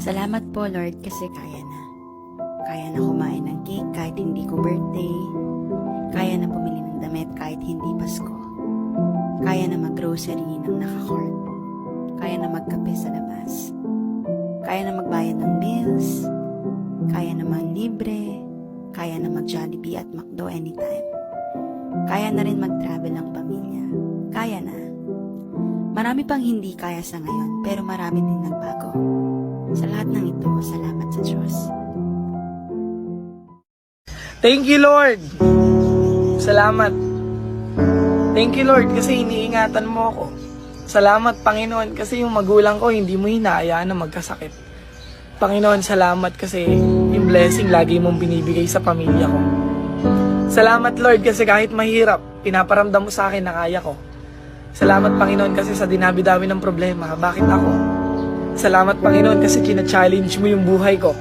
Salamat po, Lord, kasi kaya na. Kaya na kumain ng cake kahit hindi ko birthday. Kaya na bumili ng damit kahit hindi Pasko. Kaya na mag-grocery ng naka-court. Kaya na magkape sa labas. Kaya na magbayad ng bills. Kaya na libre. Kaya na mag-Jollibee at McDo anytime. Kaya na rin mag-travel ang pamilya. Kaya na. Marami pang hindi kaya sa ngayon, pero marami din nagbago. Sa lahat ng ito, salamat sa Diyos. Thank you, Lord. Salamat. Thank you, Lord, kasi iniingatan mo ako. Salamat, Panginoon, kasi yung magulang ko hindi mo hinahayaan na magkasakit. Panginoon, salamat kasi yung blessing lagi mong binibigay sa pamilya ko. Salamat, Lord, kasi kahit mahirap, pinaparamdam mo sa akin na kaya ko. Salamat, Panginoon, kasi sa dinabi-dami ng problema, bakit ako? Salamat, Panginoon, kasi kina-challenge mo yung buhay ko.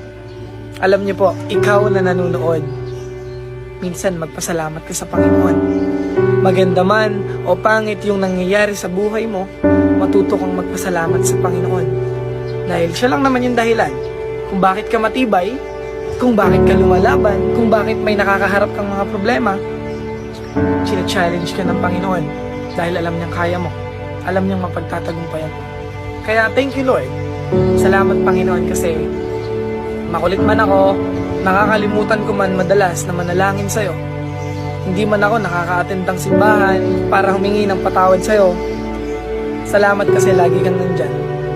Alam niyo po, ikaw na nanonood, minsan magpasalamat ka sa Panginoon. Maganda man o pangit yung nangyayari sa buhay mo, matuto kang magpasalamat sa Panginoon. Dahil siya lang naman yung dahilan kung bakit ka matibay, kung bakit ka lumalaban, kung bakit may nakakaharap kang mga problema. China-challenge ka ng Panginoon dahil alam niyang kaya mo, alam niyang mapagtatagumpayan mo. Kaya thank you, Lord. Salamat, Panginoon, kasi makulit man ako, nakakalimutan ko man madalas na manalangin sa'yo. Hindi man ako nakaka-attend ng simbahan para humingi ng patawad sa'yo. Salamat kasi lagi kang nandyan.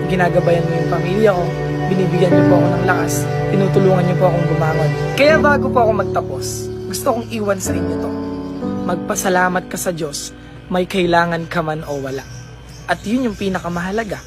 Ginagabayan mo yung pamilya ko, binibigyan niyo po ako ng lakas, tinutulungan niyo po akong bumangon. Kaya bago po ako magtapos, gusto kong iwan sa inyo to. Magpasalamat ka sa Diyos, may kailangan ka man o wala. At yun yung pinakamahalaga.